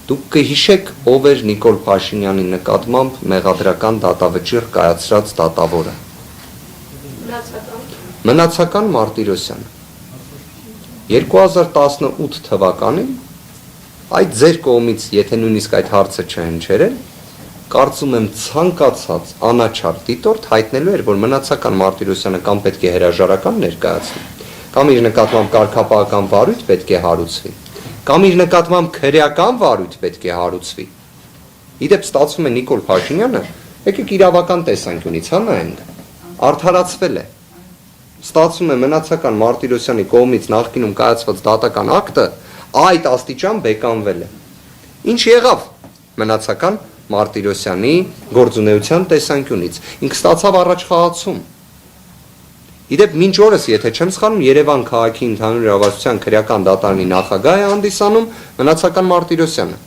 Դուք կհիշեք ով էր Նիկոլ Փաշինյանի նկատմամբ մեղադրական դատավճիռ կայացրած դատավորը։ Մնացական Մարտիրոսյանը։ 2018 թվականին այդ ձեր կողմից, եթե նույնիսկ այդ հարցը չհնչերել, կարծում եմ ցանկացած անաչառ դիտորդ հայտնելու էր, որ մնացական Մարտիրոսյանը կամ պետք է հրաժարական ներկայացնի, կամ իր նկատմամբ կարգապահական վարույթ պետք է հարուցվի, կամ իր նկատմամբ քրեական վարույթ պետք է հարուցվի։ Իդեպ ստացվում է Նիկոլ Փաշինյանը, եկեք իրավական տեսանկյունից նայենք, արդարացվել է։ Ստացվում է մնացական Մարտիրոսյանի կողմից նախկինում կայացված դատական ակտը այդ աստիճան բեկանվել է։ Ինչ եղավ մնացական Մարտիրոսյանի գործունեության տեսանկյունից։ Ինքը ստացավ առաջխաղացում։ Իդեպ մինչ օրս, եթե չեմ սխալվում, Երևան քաղաքի ընդհանուր իրավասության քրեական դատարանի նախագահ է հանդիսանում մնացական Մարտիրոսյանը։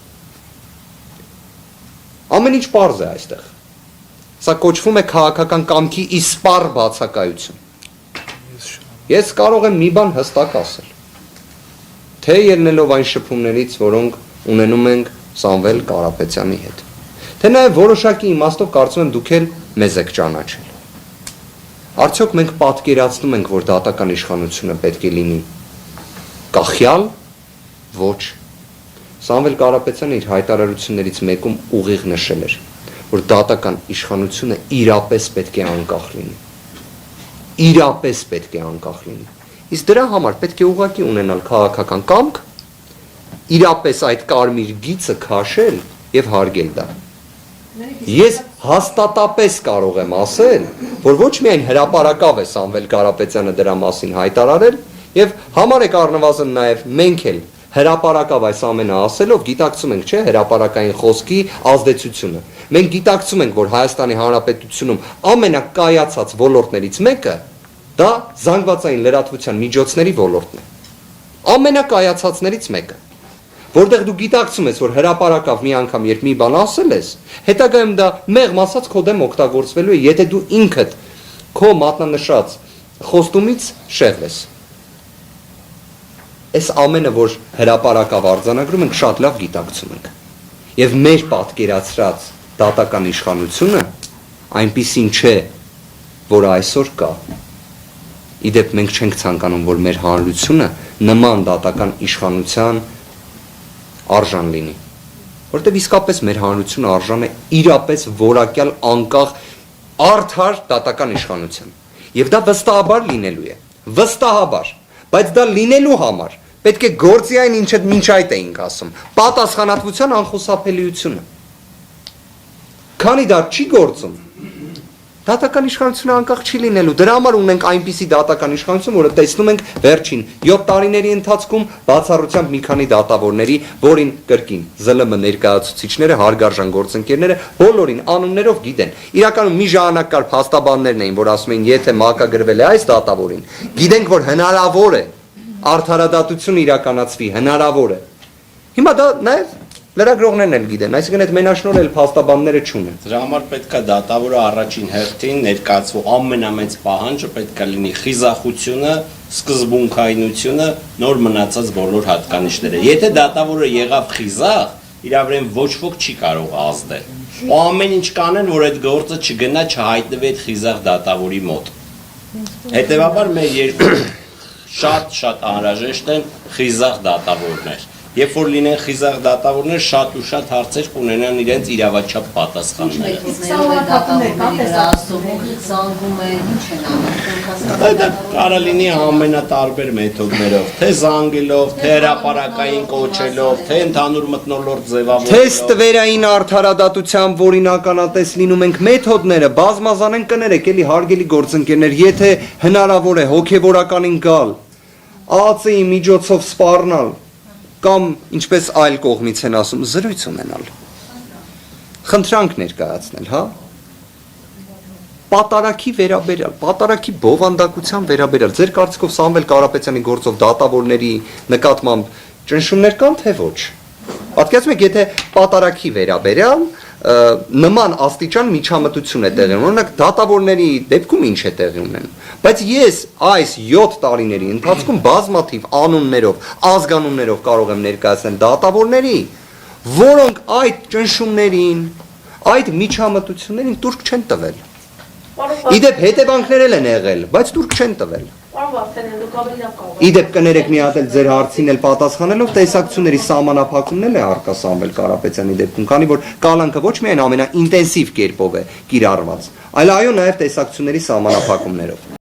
Ամեն ինչ պարզ է այստեղ։ Սա կոչվում է քաղաքական կամքի իսպառ բացակայություն։ Ես կարող եմ մի բան հստակ ասել, թե ելնելով այն շփումներից, որոնք ունենում ենք Սամվել Կարապետյանի հետ, թե նաև որոշակի իմաստով կարծում եմ դուք էլ մեզ եք ճանաչել։ Արդյոք մենք պատկերացնում ենք, որ դատական իշխանությունը պետք է լինի կախյալ, ոչ։ Սամվել Կարապետյանը իր հայտարարություններից մեկում ուղիղ նշել էր, որ դատական իշխանությունը իրապես պետք է անկախ լինի։ Իրապես պետք է անկախ լինի։ Իսկ դրա համար պետք է ուղղակի ունենալ քաղաքական կամք, իրապես այդ կարմիր գիծը քաշել եւ հարգել դա։ Ես հաստատապես կարող եմ ասել, որ ոչ միայն հրապարակավ է Սամվել Կարապետյանը դրա մասին հայտարարել, եւ համարեք առնվազն նաեւ մենք էլ հրապարակավ այս ամենը ասելով գիտակցում ենք, չէ, հրապարակային խոսքի ազդեցությունը։ Մենք գիտակցում ենք, որ Հայաստանի Հանրապետությունում ամենակայացած ոլորտներից մեկը դա զանգվածային լրատվության միջոցների ոլորտն է։ Ամենակայացածներից մեկը։ Որտեղ դու գիտակցում ես, որ հրապարակավ մի անգամ երբ մի բան ասել ես, հետագայում դա մեղմ ասած քո դեմ օգտագործվելու է, եթե դու ինքդ քո մատնանշած խոստումից շեղվես։ Այս ամենը, որ հրապարակավ արձանագրում ենք, շատ լավ գիտակցում ենք։ Եվ մեր պատկերացրած դատական իշխանությունը այնպիսին չէ, որ այսօր կա։ Իդեպ մենք չենք ցանկանում, որ մեր հանրությունը նման դատական իշխանության արժան լինի, որտեղ իսկապես մեր հանրությունը արժան է իրապես որակյալ անկախ արդար դատական իշխանության։ Եվ դա վստահաբար լինելու է, վստահաբար, բայց դա լինելու համար պետք է գործի այն, ինչը մինչ այդ էինք ասում, պատասխանատվության անխուսափելիությունը։ Քանի դա չի գործում, դատական իշխանությունը անկախ չի լինելու։ Դրա համար ունենք այնպիսի դատական իշխանություն, որը տեսնում ենք վերջին 7 տարիների ընթացքում բացառությամբ մի քանի դատավորների, որին կրկին ԶԼՄ ներկայացուցիչները, հարգարժան գործընկերները բոլորին անուններով գիտեն։ Իրականում մի ժամանակ կար փաստաբաններն էին, որ ասում էին, եթե մակագրվել է այս դատավորին, գիտենք, որ հնարավոր է արդարադատություն իրականացվի, հնարավոր է։ Հիմա դա նաև լրագրողներն էլ գիտեն, այսինքն այդ մենաշնորհ էլ փաստաբանները չունեն։ Դրա համար պետք է դատավորը առաջին հերթին ներկայացվող ամենամեծ պահանջը պետք է լինի խիզախությունը, սկզբունքայնությունը, նոր մնացած բոլոր հատկանիշները։ Եթե դատավորը եղավ խիզախ, իր վրան ոչ ոք չի կարող ազդել։ Ու ամեն ինչ կանեն, որ այդ գործը չգնա, չհայտնվի այդ խիզախ դատավորի մոտ։ Հետևաբար մեր երկու շատ անհրաժեշտ են խիզախ դատավորներ։ Երբ որ լինեն խիզախ դատավորներ, շատ ու շատ հարցեր կունենան իրենց իրավաչափ պատասխանները։ Դա կարա լինի ամենատարբեր մեթոդներով, թե զանգելով, թե հրապարակային կոչելով, թե ընդհանուր մթնոլորտ ձևավորելով։ Թե ստվերային արդարադատությամբ, որին ականատես լինում ենք, մեթոդները բազմազան են, կներեք, էլի հարգելի գործընկերներ, եթե հնարավոր է հոգևորականին գալ, ԱԱՑ-ի միջոցով սպառնալ, կամ ինչպես այլ կողմից են ասում, զրույց ունենալ, խնդրանք ներկայացնել, հա, պատարագի վերաբերյալ, պատարագի բովանդակության վերաբերյալ, ձեր կարծիքով Սամվել Կարապետյանի գործով դատավորների նկատմամբ ճնշումներ կան, թե ոչ։ Պատկերացնում եք, եթե պատարագի վերաբերյալ նման աստիճան միջամտություն է տեղի ունենում, օրինակ դատավորների դեպքում ինչ է տեղի ունենում, բայց ես այս 7 տարիների ընթացքում բազմաթիվ անուններով, ազգանուններով կարող եմ ներկայացնել դատավորների, որոնք այդ ճնշումներին, այդ միջամտություններին տուրք չեն տվել։ Իդեպ հետևանքներ էլ են եղել, բայց տուրք չեն տվել։ Իդեպ կներեք մի հատ էլ ձեր հարցին էլ պատասխանելով տեսակցությունների սահմանափակումն էլ է արկա Սամվել Կարապետյանի դեպքում, քանի որ կալանքը ոչ միայն ամենաինտենսիվ կերպով է կիրառված, այլ այո նաև տեսակցությունների սահմանափակումներով։